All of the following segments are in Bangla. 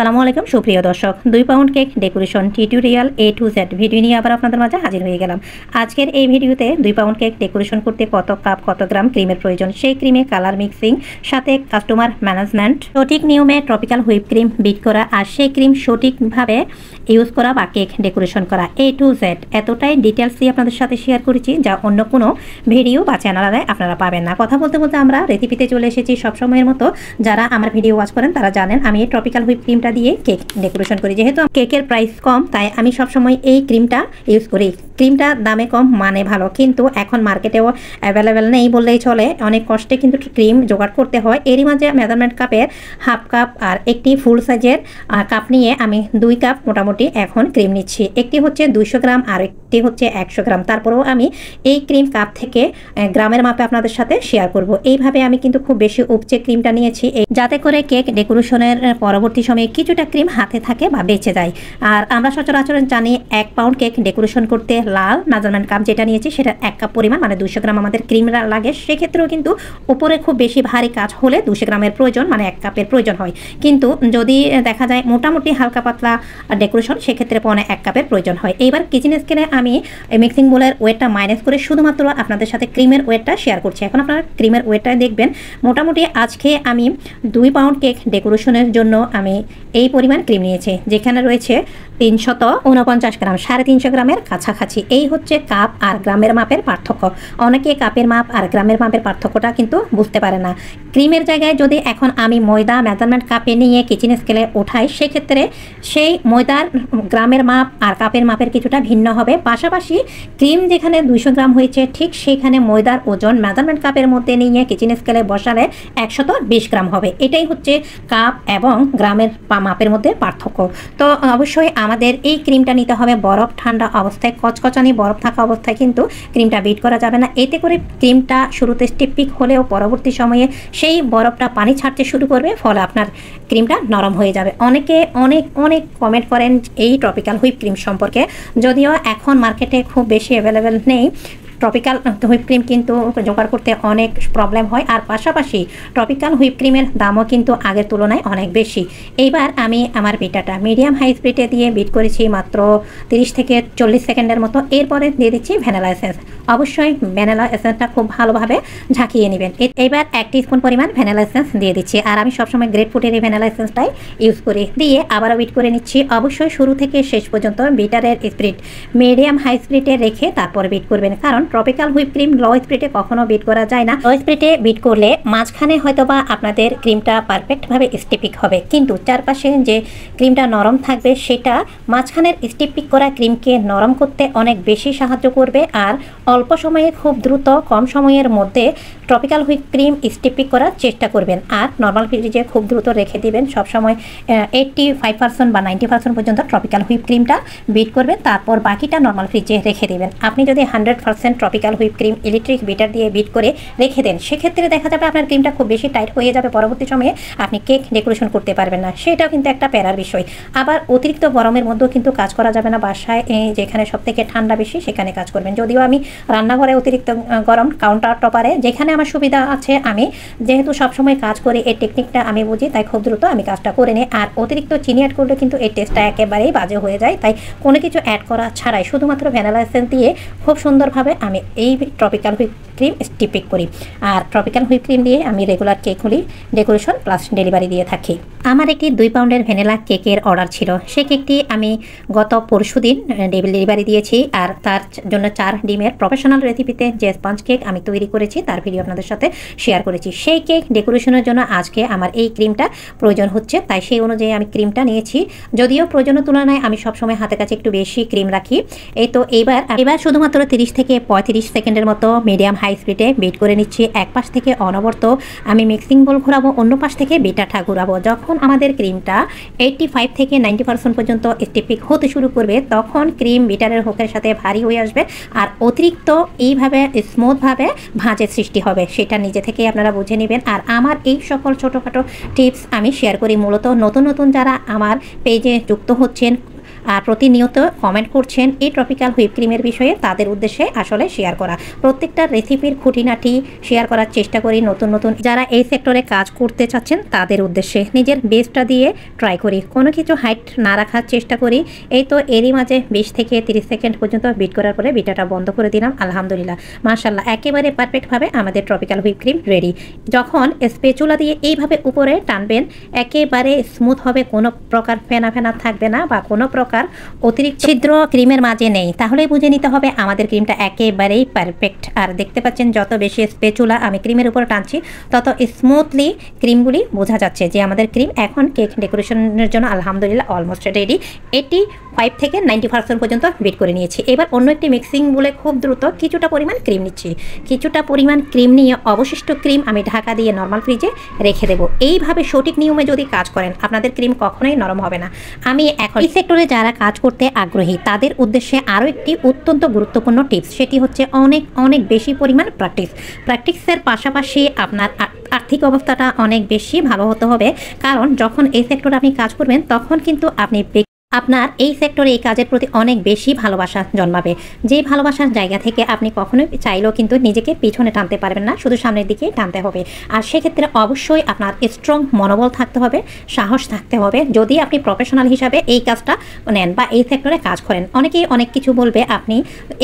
আসসালামু আলাইকুম সুপ্রিয় দর্শক, 2 pound cake decoration tutorial A to Z video নিয়ে আবার আপনাদের মাঝে হাজির হয়ে গেলাম। আজকের এই ভিডিওতে 2 পাউন্ড কেক ডেকোরেশন করতে কত কাপ কত গ্রাম ক্রিমের প্রয়োজন, সেই ক্রিমে কালার মিক্সিং, সাথে কাস্টমার ম্যানেজমেন্ট, সঠিক নিয়মে ট্রপিক্যাল হুইপ ক্রিম বিট করা আর সেই ক্রিম সঠিকভাবে ইউজ করা বা কেক ডেকোরেশন করা A to Z এতটাই ডিটেলসই আপনাদের সাথে শেয়ার করেছি যা অন্য কোনো ভিডিও বা চ্যানেলে আপনারা পাবেন না। কথা বলতে বলতে আমরা রেসিপিতে চলে এসেছি। সবসময়ের মতো যারা আমার ভিডিও ওয়াচ করেন তারা জানেন আমি ট্রপিক্যাল হুইপ ক্রিমটা দিয়ে কেক ডেকোরেশন করি। যেহেতু কেকের প্রাইস কম তাই আমি সবসময় এই ক্রিমটা ইউজ করি। ক্রিমটা দামে কম মানে ভালো, কিন্তু এখন মার্কেটেও অ্যাভেলেবেল নেই বললেই চলে। অনেক কষ্টে কিন্তু ক্রিম জোগাড় করতে হয়। এরই মাঝে মেজারমেন্ট কাপের হাফ কাপ আর একটি ফুল সাইজের কাপ নিয়ে আমি 2 কাপ মোটামুটি এখন ক্রিম নিচ্ছি। একটি হচ্ছে 200 গ্রাম আর একটি হচ্ছে 100 গ্রাম। তারপরেও আমি এই ক্রিম কাপ থেকে গ্রামের মাপে আপনাদের সাথে শেয়ার করব। এইভাবে আমি কিন্তু খুব বেশি উপচে ক্রিমটা নিয়েছি যাতে করে কেক ডেকোরেশনের পরবর্তী সময়ে কিছুটা ক্রিম হাতে থাকে বা বেঁচে যায়। আর আমরা সচরাচর জানি 1 পাউন্ড কেক ডেকোরেশন করতে লাল মেজারমেন্ট কাপ যেটা নিয়েছি সেটা 1 কাপ পরিমাণ মানে 200 গ্রাম আমাদের ক্রিম লাগে। সেক্ষেত্রেও কিন্তু উপরে খুব বেশি ভারী কাজ হলে 200 গ্রামের প্রয়োজন মানে 1 কাপের প্রয়োজন হয়। কিন্তু যদি দেখা যায় মোটামুটি হালকা পাতলা ডেকোরেশন সেক্ষেত্রে 1 কাপের প্রয়োজন হয়। এইবার কিচেন স্কেলে আমি মিক্সিং বোলের ওয়েটটা মাইনাস করে শুধুমাত্র আপনাদের সাথে ক্রিমের ওয়েটটা শেয়ার করছি। এখন আপনারা ক্রিমের ওয়েটটা দেখবেন। মোটামুটি আজকে আমি 2 পাউন্ড কেক ডেকোরেশনের জন্য আমি এই পরিমাণ ক্রিম নিয়েছি, যেখানে রয়েছে 349 গ্রাম, 350 গ্রামের কাছাকাছি। এই হচ্ছে কাপ আর গ্রামের মাপের পার্থক্য। অনেকে কাপের মাপ আর গ্রামের মাপের পার্থক্যটা কিন্তু বুঝতে পারে না। ক্রিমের জায়গায় যদি এখন আমি ময়দা মেজারমেন্ট কাপে নিয়ে কিচেন স্কেলে ওঠাই সেক্ষেত্রে সেই ময়দার গ্রামের মাপ আর কাপের মাপের কিছুটা ভিন্ন হবে। পাশাপাশি ক্রিম যেখানে 200 গ্রাম হয়েছে ঠিক সেখানে ময়দার ওজন মেজারমেন্ট কাপের মধ্যে নিয়ে কিচেন স্কেলে বসালে 120 গ্রাম হবে। এটাই হচ্ছে কাপ এবং গ্রামের মাপের মধ্যে পার্থক্য। তো অবশ্যই আমাদের এই ক্রিমটা নিতে হবে বরফ ঠান্ডা অবস্থায়, কচকচানি বরফ থাকা অবস্থায় কিন্তু ক্রিমটা বিট করা যাবে না। এতে করে ক্রিমটা শুরুতে স্টিপিক হলেও পরবর্তী সময়ে সেই বরফটা পানি ছাড়তে শুরু করবে, ফলে আপনার ক্রিমটা নরম হয়ে যাবে। অনেকে অনেক কমেন্ট করেন এই ট্রপিক্যাল হুইপ ক্রিম সম্পর্কে, যদিও এখন মার্কেটে খুব বেশি অ্যাভেলেবেল নেই। ট্রপিক্যাল হুইপ ক্রিম কিন্তু জোগাড় করতে অনেক প্রবলেম হয়, আর পাশাপাশি ট্রপিক্যাল হুইপ ক্রিমের দামও কিন্তু আগের তুলনায় অনেক বেশি। এইবার আমি আমার বিটাটা মিডিয়াম হাই স্পিডে দিয়ে বিট করেছি মাত্র 30 থেকে 40 সেকেন্ডের মতো। এরপরে দিয়ে দিচ্ছি ভ্যানিলা এসেন্স। অবশ্যই ভ্যানিলা এসেন্সটা খুব ভালোভাবে ঝাঁকিয়ে নেবেন। এইবার 1 টিস্পুন পরিমাণ ভ্যানিলা এসেন্স দিয়ে দিচ্ছি, আর আমি সবসময় গ্রেট ফুটের এই ভ্যানিলা এসেন্সটাই ইউজ করি। দিয়ে আবারও বিট করে নিচ্ছি। অবশ্যই শুরু থেকে শেষ পর্যন্ত বিটারের স্পিড মিডিয়াম হাই স্পিডে রেখে তারপর বিট করবেন, কারণ ট্রপিক্যাল হুইপ ক্রিম লো স্পিডে কখনো বিট করা যায় না। লো স্পিডে বিট করলে মাঝখানে হয়তোবা আপনাদের ক্রিমটা পারফেক্টভাবে স্টিপিক হবে, কিন্তু চারপাশে যে ক্রিমটা নরম থাকবে সেটা মাঝখানের স্টিপিক করা ক্রিমকে নরম করতে অনেক বেশি সাহায্য করবে। আর অল্প সময়ে খুব দ্রুত কম সময়ের মধ্যে ট্রপিক্যাল হুইপ ক্রিম স্টিপিক করার চেষ্টা করবেন। আর নর্মাল ফ্রিজে খুব দ্রুত রেখে দিবেন। সবসময় 85% বা 90% পর্যন্ত ট্রপিক্যাল হুইপ ক্রিমটা বিট করবেন, তারপর বাকিটা নর্মাল ফ্রিজে রেখে দেবেন। আপনি যদি 100% tropical whip cream electric bitter দিয়ে বিট করে রেখে দেন সেক্ষেত্রে দেখা যাবে আপনার ক্রিমটা খুব বেশি টাইট হয়ে যাবে, পরবর্তী সময়ে আপনি কেক ডেকোরেশন করতে পারবেন না। সেটাও কিন্তু একটা প্যারার বিষয়। আবার অতিরিক্ত গরমের মধ্যেও কিন্তু কাজ করা যাবে না। বাসায় যেখানে সব থেকে ঠান্ডা বেশি সেখানে কাজ করবেন। যদিও আমি রান্নাঘরে অতিরিক্ত গরম কাউন্টার টপারে যেখানে আমার সুবিধা আছে, আমি যেহেতু সবসময় কাজ করি এই টেকনিকটা আমি বুঝি, তাই খুব দ্রুত আমি কাজটা করে নিই। আর অতিরিক্ত চিনি অ্যাড করলে কিন্তু এই টেস্টটা একেবারেই বাজে হয়ে যায়। তাই কোনো কিছু অ্যাড করা ছাড়াই শুধুমাত্র ভ্যানিলা এসেন্স দিয়ে খুব সুন্দরভাবে আমি এই ট্রপিক্যাল হুইপ ক্রিম স্টিপিক করি। আর ট্রপিক্যাল হুইপ ক্রিম দিয়ে আমি রেগুলার কেকগুলি ডেকোরেশন প্লাস ডেলিভারি দিয়ে থাকি। আমার একটি 2 পাউন্ডের ভ্যানিলা কেকের অর্ডার ছিল। সেই কেকটি আমি গত পরশুদিন ডেলিভারি দিয়েছি, আর তার জন্য 4 ডিমের প্রফেশনাল রেসিপিতে যে স্পঞ্জ কেক আমি তৈরি করেছি তার ভিডিও আপনাদের সাথে শেয়ার করেছি। সেই কেক ডেকোরেশনের জন্য আজকে আমার এই ক্রিমটা প্রয়োজন হচ্ছে, তাই সেই অনুযায়ী আমি ক্রিমটা নিয়েছি। যদিও প্রয়োজনের তুলনায় আমি সবসময় হাতের কাছে একটু বেশি ক্রিম রাখি। এই তো এবার শুধুমাত্র 30 থেকে 35 সেকেন্ডের মতো মিডিয়াম হাই স্পিডে বিট করে নিচ্ছি। এক পাশ থেকে অনবরত আমি মিক্সিং বোল ঘোরাবো, অন্য পাশ থেকে বিটারটা ঘোরাবো। যখন আমাদের ক্রিমটা 85 থেকে 90% পর্যন্ত স্টিপিক হতে শুরু করবে তখন ক্রিম বিটারের হোকের সাথে ভারী হয়ে আসবে, আর অতিরিক্ত এইভাবে স্মুথভাবে ভাঁজের সৃষ্টি হবে। সেটা নিজে থেকেই আপনারা বুঝে নেবেন। আর আমার এই সকল ছোটোখাটো টিপস আমি শেয়ার করি মূলত নতুন যারা আমার পেজে যুক্ত হচ্ছেন আর প্রতিনিয়ত কমেন্ট করছেন এই ট্রপিক্যাল হুইপ ক্রিমের বিষয়ে, তাদের উদ্দেশ্যে আসলে শেয়ার করা। প্রত্যেকটা রেসিপির খুঁটিনাটি শেয়ার করার চেষ্টা করি, নতুন নতুন যারা এই সেক্টরে কাজ করতে চাচ্ছেন তাদের উদ্দেশ্যে নিজের বেস্টটা দিয়ে ট্রাই করি, কোনো কিছু হাইট না রাখার চেষ্টা করি। এই তো এরই মাঝে 20 থেকে 30 সেকেন্ড পর্যন্ত বিট করার পরে বিটাটা বন্ধ করে দিলাম। আলহামদুলিল্লাহ, মাশাআল্লাহ, একেবারে পারফেক্টভাবে আমাদের ট্রপিক্যাল হুইপ ক্রিম রেডি। যখন স্প্যাচুলা দিয়ে এইভাবে উপরে টানবেন একেবারে স্মুথ হবে, কোনো প্রকার ফেনা ফেনা থাকবে না বা কোনো প্রকার অতিরিক্ত ছিদ্র ক্রিমের মাঝে নেই, তাহলেই বুঝে নিতে হবে আমাদের ক্রিমটা একেবারেই পারফেক্ট। আর দেখতে পাচ্ছেন যত বেশি স্প্যাচুলা আমি ক্রিমের উপর টানছি তত স্মুথলি ক্রিমগুলি বোঝা যাচ্ছে যে আমাদের ক্রিম এখন কেক ডেকোরেশনের জন্য আলহামদুলিল্লাহ অলমোস্ট রেডি। 85 থেকে 90% পর্যন্ত বিট করে নিয়েছি। এবার অন্য একটি মিক্সিং বলে খুব দ্রুত কিছুটা পরিমাণ ক্রিম নিচ্ছি। কিছুটা পরিমাণ ক্রিম নিয়ে অবশিষ্ট ক্রিম আমি ঢাকা দিয়ে নর্মাল ফ্রিজে রেখে দেবো। এইভাবে সঠিক নিয়মে যদি কাজ করেন আপনাদের ক্রিম কখনোই নরম হবে না। আমি এখন এই সেক্টরে যারা কাজ করতে আগ্রহী তাদের উদ্দেশ্যে আরও একটি অত্যন্ত গুরুত্বপূর্ণ টিপস, সেটি হচ্ছে অনেক অনেক বেশি পরিমাণ প্র্যাকটিসের পাশাপাশি আপনার আর্থিক অবস্থাটা অনেক বেশি ভালো হতে হবে। কারণ যখন এই সেক্টরে আপনি কাজ করবেন তখন কিন্তু আপনার এই সেক্টরে এই কাজের প্রতি অনেক বেশি ভালোবাসা জন্মাবে। যে ভালোবাসার জায়গা থেকে আপনি কখনোই চাইলেও কিন্তু নিজেকে পিছনে টানতে পারবেন না, শুধু সামনের দিকে টানতে হবে। আর সেক্ষেত্রে অবশ্যই আপনার স্ট্রং মনোবল থাকতে হবে, সাহস থাকতে হবে যদি আপনি প্রফেশনাল হিসাবে এই কাজটা নেন বা এই সেক্টরে কাজ করেন। অনেকেই অনেক কিছু বলবে, আপনি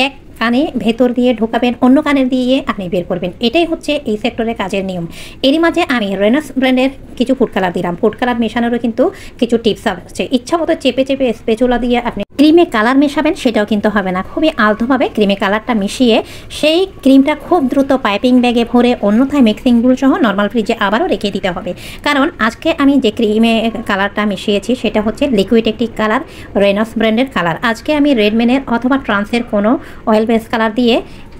এক কানে ভেতর দিয়ে ঢোকাবেন, অন্য কানের দিয়ে আপনি বের করবেন, এটাই হচ্ছে এই সেক্টরের কাজের নিয়ম। এরই মাঝে আমি রেনাস ব্র্যান্ডের কিছু ফুড কালার দিলাম। ফুড কালার মেশানোরও কিন্তু কিছু টিপস আছে। ইচ্ছা মতো চেপে চেপে স্প্যাচুলা দিয়ে আপনি ক্রিমে কালার মেশাবেন সেটাও কিন্তু হবে না। খুবই আলতোভাবে ক্রিমে কালারটা মিশিয়ে সেই ক্রিমটা খুব দ্রুত পাইপিং ব্যাগে ভরে অন্যথায় মিক্সিং বুল সহ নর্মাল ফ্রিজে আবারও রেখে দিতে হবে। কারণ আজকে আমি যে ক্রিমে কালারটা মিশিয়েছি সেটা হচ্ছে লিকুইড একটি কালার, রেনাস ব্র্যান্ডের কালার। আজকে আমি রেডম্যানের অথবা ট্রান্সের কোনো অয়েল বেস কালার দিয়ে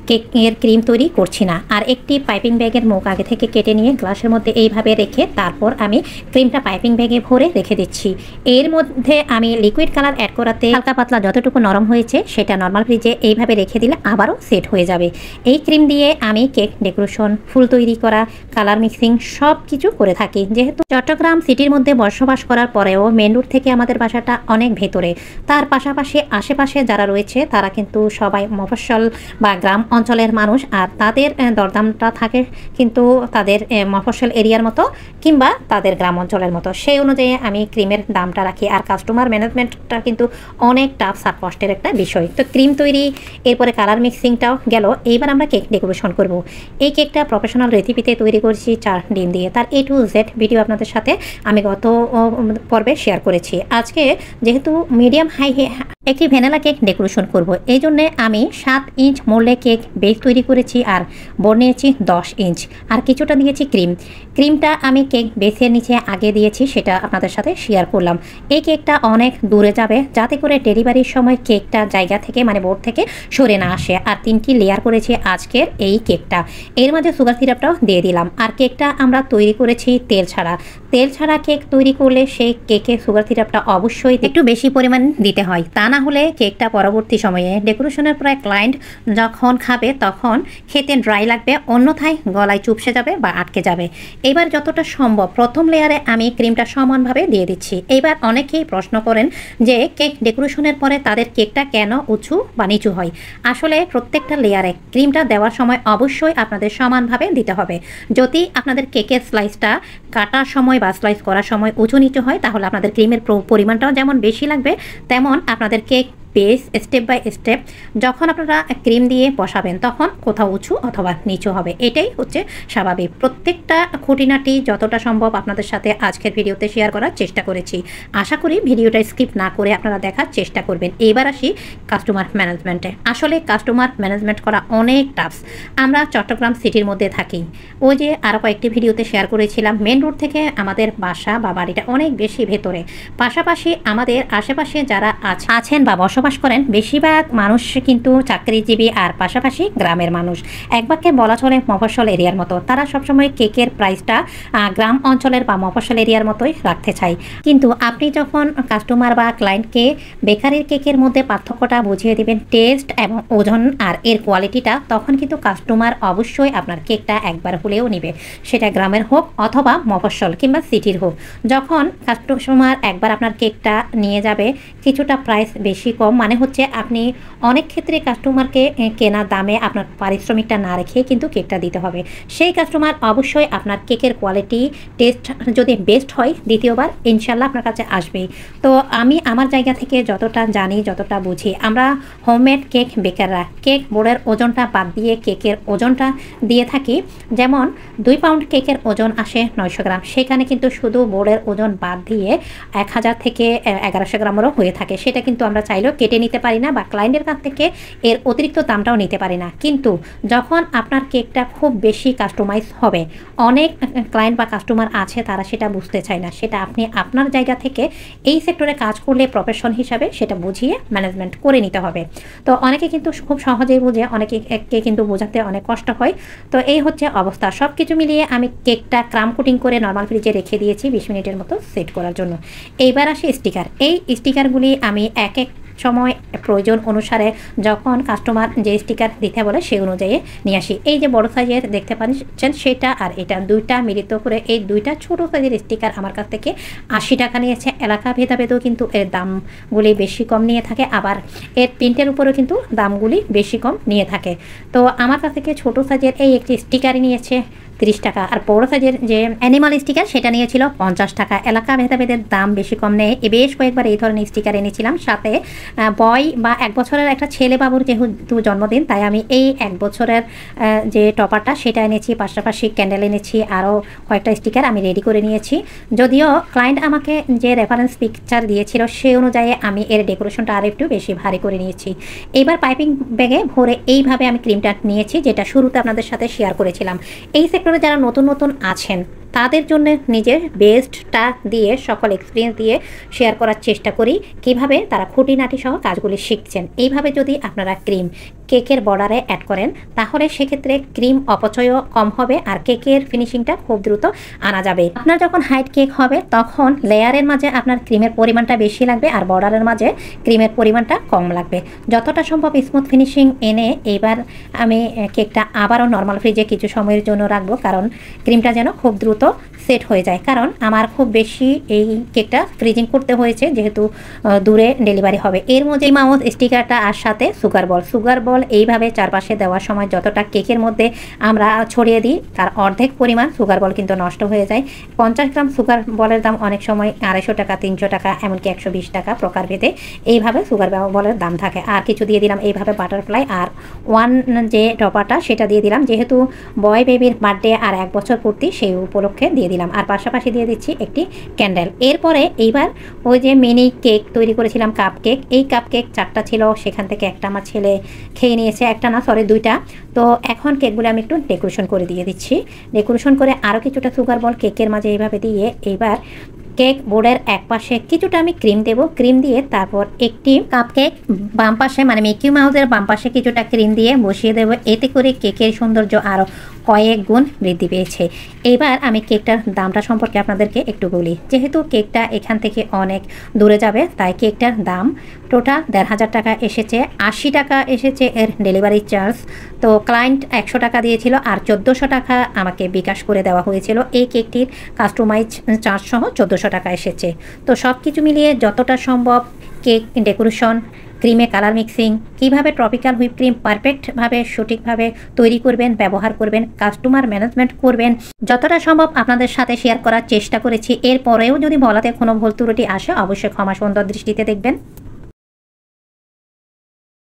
কেকের ক্রিম তৈরি করছি না। আর একটি পাইপিং ব্যাগের মুখ আগে থেকে কেটে নিয়ে গ্লাসের মধ্যে এইভাবে রেখে তারপর আমি ক্রিমটা পাইপিং ব্যাগে ভরে রেখে দিচ্ছি। এর মধ্যে আমি লিকুইড কালার অ্যাড করাতে হালকা পাতলা যতটুকু নরম হয়েছে সেটা নর্মাল ফ্রিজে এইভাবে রেখে দিলে আবারও সেট হয়ে যাবে। এই ক্রিম দিয়ে আমি কেক ডেকোরেশন, ফুল তৈরি করা, কালার মিক্সিং সব কিছু করে থাকি। যেহেতু চট্টগ্রাম সিটির মধ্যে বসবাস করার পরেও মেন রোড থেকে আমাদের বাসাটা অনেক ভেতরে, তার পাশাপাশি আশেপাশে যারা রয়েছে তারা কিন্তু সবাই মফস্বল বা গ্রাম অঞ্চলের মানুষ, আর তাদের দরদামটা থাকে কিন্তু তাদের মফস্বল এরিয়ার মতো কিংবা তাদের গ্রাম অঞ্চলের মতো। সেই অনুযায়ী আমি ক্রিমের দামটা রাখি। আর কাস্টমার ম্যানেজমেন্টটা কিন্তু অনেক টাফ সার কষ্টের একটা বিষয়। তো ক্রিম তৈরি, এরপরে কালার মিক্সিংটাও গেল। এইবার আমরা কেক ডেকোরেশন করব। এই কেকটা প্রফেশনাল রেসিপিতে তৈরি করছি 4 ডিম দিয়ে। তার A to Z ভিডিও আপনাদের সাথে আমি গত পর্বে শেয়ার করেছি। আজকে যেহেতু মিডিয়াম হাই একটি ভ্যানিলা কেক ডেকোরেশন করব, এই জন্যে আমি 7 ইঞ্চ মোল্ডে কেক বেস তৈরি করেছি আর বোর্ড নিয়েছি 10 ইঞ্চ আর কিছুটা দিয়েছি ক্রিমটা আমি কেক বেসের নিচে আগে দিয়েছি, সেটা আপনাদের সাথে শেয়ার করলাম। এই কেকটা অনেক দূরে যাবে যাতে করে ডেলিভারির সময় কেকটা জায়গা থেকে মানে বোর্ড থেকে সরে না আসে। আর 3টি লেয়ার করেছি আজকের এই কেকটা। এর মাঝে সুগার সিরাপটাও দিয়ে দিলাম। আর কেকটা আমরা তৈরি করেছি তেল ছাড়া কেক তৈরি করলে সেই কেকে সুগার সিরাপটা অবশ্যই একটু বেশি পরিমাণ দিতে হয়, তা না হলে কেকটা পরবর্তী সময়ে ডেকোরেশনের পরে ক্লায়েন্ট যখন খাবে তখন খেতে ড্রাই লাগবে, অন্যথায় গলায় চুপসে যাবে বা আটকে যাবে। এবার যতটা সম্ভব প্রথম লেয়ারে আমি ক্রিমটা সমানভাবে দিয়ে দিচ্ছি। এবার অনেকেই প্রশ্ন করেন যে কেক ডেকোরেশনের পরে তাদের কেকটা কেন উঁচু বা নিচু হয়। আসলে প্রত্যেকটা লেয়ারে ক্রিমটা দেওয়ার সময় অবশ্যই আপনাদের সমানভাবে দিতে হবে। যদি আপনাদের কেকের স্লাইসটা কাটার সময় বা স্লাইস করার সময় উঁচু নিচু হয় তাহলে আপনাদের ক্রিমের পরিমাণটাও যেমন বেশি লাগবে, তেমন আপনাদের cake base step by step যখন আপনারা ক্রিম দিয়ে বসাবেন তখন কোথাও উঁচু অথবা নিচু হবে, এটাই হচ্ছে স্বাভাবিক। প্রত্যেকটা খুঁটিনাটি যতটা সম্ভব আপনাদের সাথে আজকের ভিডিওতে শেয়ার করার চেষ্টা করেছি। আশা করি ভিডিওটা স্কিপ না করে আপনারা দেখার চেষ্টা করবেন। এবার আসি কাস্টমার ম্যানেজমেন্টে। আসলে কাস্টমার ম্যানেজমেন্ট করা অনেক টাফ। আমরা চট্টগ্রাম সিটির মধ্যে থাকি। ওই যে আরও কয়েকটি ভিডিওতে শেয়ার করেছিলাম মেন রোড থেকে আমাদের বাসা বা বাড়িটা অনেক বেশি ভেতরে, পাশাপাশি আমাদের আশেপাশে যারা আছেন বা বসবাস বসবাস করেন বেশিরভাগ মানুষ কিন্তু চাকরিজীবী আর পাশাপাশি গ্রামের মানুষ। এক বাক্যে বলা চলে মফস্বল এরিয়ার মতো। তারা সবসময় কেকের প্রাইসটা গ্রাম অঞ্চলের বা মফস্বল এরিয়ার মতোই রাখতে চায়। কিন্তু আপনি যখন কাস্টমার বা ক্লায়েন্টকে বেকারির কেকের মধ্যে পার্থক্যটা বুঝিয়ে দেবেন, টেস্ট এবং ওজন আর এর কোয়ালিটিটা, তখন কিন্তু কাস্টমার অবশ্যই আপনার কেকটা একবার হলেও নেবে, সেটা গ্রামের হোক অথবা মফস্বল কিংবা সিটির হোক। যখন কাস্টমার একবার আপনার কেকটা নিয়ে যাবে, কিছুটা প্রাইস বেশি কম মানে হচ্ছে আপনি অনেক ক্ষেত্রে কাস্টমারকে কেনা দামে আপনার পারিশ্রমিকটা না রেখে কিন্তু কেকটা দিতে হবে। সেই কাস্টমার অবশ্যই আপনার কেকের কোয়ালিটি টেস্ট যদি বেস্ট হয় দ্বিতীয়বার ইনশাল্লাহ আপনার কাছে আসবেই। তো আমি আমার জায়গা থেকে যতটা জানি, যতটা বুঝি, আমরা হোমমেড কেক বেকাররা কেক বোর্ডের ওজনটা বাদ দিয়ে কেকের ওজনটা দিয়ে থাকি। যেমন 2 পাউন্ড কেকের ওজন আসে 900 গ্রাম, সেখানে কিন্তু শুধু বোর্ডের ওজন বাদ দিয়ে 1000 থেকে 1100 গ্রামেরও হয়ে থাকে। সেটা কিন্তু আমরা চাইলেও কেটে নিতে পারি না বা ক্লায়েন্টের কাছ থেকে এর অতিরিক্ত দামটাও নিতে পারি না। কিন্তু যখন আপনার কেকটা খুব বেশি কাস্টমাইজ হবে, অনেক ক্লায়েন্ট বা কাস্টমার আছে তারা সেটা বুঝতে চায় না। সেটা আপনি আপনার জায়গা থেকে এই সেক্টরে কাজ করলে প্রফেশন হিসাবে সেটা বুঝিয়ে ম্যানেজমেন্ট করে নিতে হবে। তো অনেকে কিন্তু খুব সহজেই বুঝে, অনেকে কিন্তু বোঝাতে অনেক কষ্ট হয়। তো এই হচ্ছে অবস্থা। সব কিছু মিলিয়ে আমি কেকটা ক্রাম কোটিং করে নর্মাল ফ্রিজে রেখে দিয়েছি 20 মিনিটের মতো সেট করার জন্য। এইবার আসে স্টিকার। এই স্টিকারগুলি আমি এক সময় প্রয়োজন অনুসারে যখন কাস্টমার যে স্টিকার দিতে বলে সেই অনুযায়ী নিয়ে আসি। এই যে বড় সাইজের দেখতে পাচ্ছেন সেটা আর এটা দুইটা মিলিত করে এই দুইটা ছোট সাইজের স্টিকার আমার কাছ থেকে 80 টাকা নিয়েছে। এলাকা ভেদাভেদেও কিন্তু এর দামগুলি বেশি কম নিয়ে থাকে, আবার এর প্রিন্টের উপরেও কিন্তু দামগুলি বেশি কম নিয়ে থাকে। তো আমার কাছ থেকে ছোট সাইজের এই একটি স্টিকারই নিয়েছে 30 টাকা, আর বড় সাইজের যে অ্যানিমাল স্টিকার সেটা নিয়েছিল 50 টাকা। এলাকা ভেদাভেদের দাম বেশি কম নেয়। বেশ কয়েকবার এই ধরনের স্টিকার এনেছিলাম। সাথে বয় বা 1 বছরের একটা ছেলে বাবুর যেহেতু জন্মদিন, তাই আমি এই 1 বছরের যে টপারটা সেটা এনেছি, পাশাপাশি ক্যান্ডেল এনেছি, আরও কয়েকটা স্টিকার আমি রেডি করে নিয়েছি। যদিও ক্লায়েন্ট আমাকে যে রেফারেন্স পিকচার দিয়েছিল সেই অনুযায়ী আমি এর ডেকোরেশনটা আর একটু বেশি ভারী করে নিয়েছি। এইবার পাইপিং ব্যাগে ভরে এইভাবে আমি ক্রিমটা নিয়েছি, যেটা শুরুতে আপনাদের সাথে শেয়ার করেছিলাম। এই সেক্টরে যারা নতুন আছেন তাদের জন্য নিজের বেস্টটা দিয়ে, সকল এক্সপিরিয়েন্স দিয়ে শেয়ার করার চেষ্টা করি কিভাবে তারা খুঁটিনাটি সহ কাজগুলি শিখছেন। এইভাবে যদি আপনারা ক্রিম কেকের বর্ডারে অ্যাড করেন তাহলে সেক্ষেত্রে ক্রিম অপচয়ও কম হবে আর কেকের ফিনিশিংটা খুব দ্রুত আনা যাবে। আপনার যখন হাইট কেক হবে তখন লেয়ারের মাঝে আপনার ক্রিমের পরিমাণটা বেশি লাগবে আর বর্ডারের মাঝে ক্রিমের পরিমাণটা কম লাগবে। যতটা সম্ভব স্মুথ ফিনিশিং এনে এবার আমি কেকটা আবারও নর্মাল ফ্রিজে কিছু সময়ের জন্য রাখবো, কারণ ক্রিমটা যেন খুব দ্রুত সেট হয়ে যায়। কারণ আমার খুব বেশি এই কেকটা ফ্রিজিং করতে হয়েছে যেহেতু দূরে ডেলিভারি হবে। এর মধ্যে মাউথ স্টিকারটা আর সাথে সুগার বল এইভাবে চারপাশে দেওয়ার সময় যতটা কেকের মধ্যে আমরা ছড়িয়ে দিই তার অর্ধেক পরিমাণ সুগার বল কিন্তু নষ্ট হয়ে যায়। 50 গ্রাম সুগার বলের দাম অনেক সময় 250 টাকা, 300 টাকা, এমনকি 120 টাকা প্রকারভেদে এইভাবে সুগার বলের দাম থাকে। আর কিছু দিয়ে দিলাম এইভাবে বাটারফ্লাই, আর 1 যে টপারটা সেটা দিয়ে দিলাম, যেহেতু বয় বেবির বার্থডে আর 1 বছর পূর্তি সেই উপলক্ষে দিয়ে দিলাম। আর পাশাপাশি দিয়ে দিচ্ছি একটি ক্যান্ডেল। এরপরে এইবার ওই যে মিনি কেক তৈরি করেছিলাম কাপ কেক, এই কাপ কেক 4টা ছিল, সেখান থেকে একটা আমার ছেলে খেয়ে নিয়েছে, একটা না সরি 2টা। তো এখন কেকগুলো আমি একটু ডেকোরেশন করে দিয়ে দিচ্ছি। ডেকোরেশন করে আরও কিছুটা সুগার বল কেকের মাঝে এইভাবে দিয়ে এইবার কেক বোর্ডের এক পাশে কিছুটা আমি ক্রিম দেব। ক্রিম দিয়ে তারপর একটি কাপ কেক বাম পাশে মানে মিকি মাউসের বাম পাশে কিছুটা ক্রিম দিয়ে বসিয়ে দেব। এতে করে কেকের সৌন্দর্য আরও কয়েক গুণ বৃদ্ধি পেয়েছে। এবার আমি কেকটার দামটা সম্পর্কে আপনাদেরকে একটু বলি। যেহেতু কেকটা এখান থেকে অনেক দূরে যাবে তাই কেকটার দাম টোটাল 1500 টাকা এসেছে। 80 টাকা এসেছে এর ডেলিভারি চার্জ। তো ক্লায়েন্ট 100 টাকা দিয়েছিল আর 1400 টাকা আমাকে বিকাশ করে দেওয়া হয়েছিল। এই কেকটির কাস্টমাইজ চার্জ সহ 1400 টাকা এসেছে। তো সব কিছু মিলিয়ে যতটা সম্ভব কেক ডেকোরেশন, ক্রিমে কালার মিক্সিং, কিভাবে ট্রপিক্যাল হুইপ ক্রিম পারফেক্টভাবে সঠিকভাবে তৈরি করবেন, ব্যবহার করবেন, কাস্টমার ম্যানেজমেন্ট করবেন, যতটা সম্ভব আপনাদের সাথে শেয়ার করার চেষ্টা করেছি। এরপরেও যদি বলাতে কোনো ভুল ত্রুটি আসে অবশ্যই ক্ষমা সুন্দর দৃষ্টিতে দেখবেন।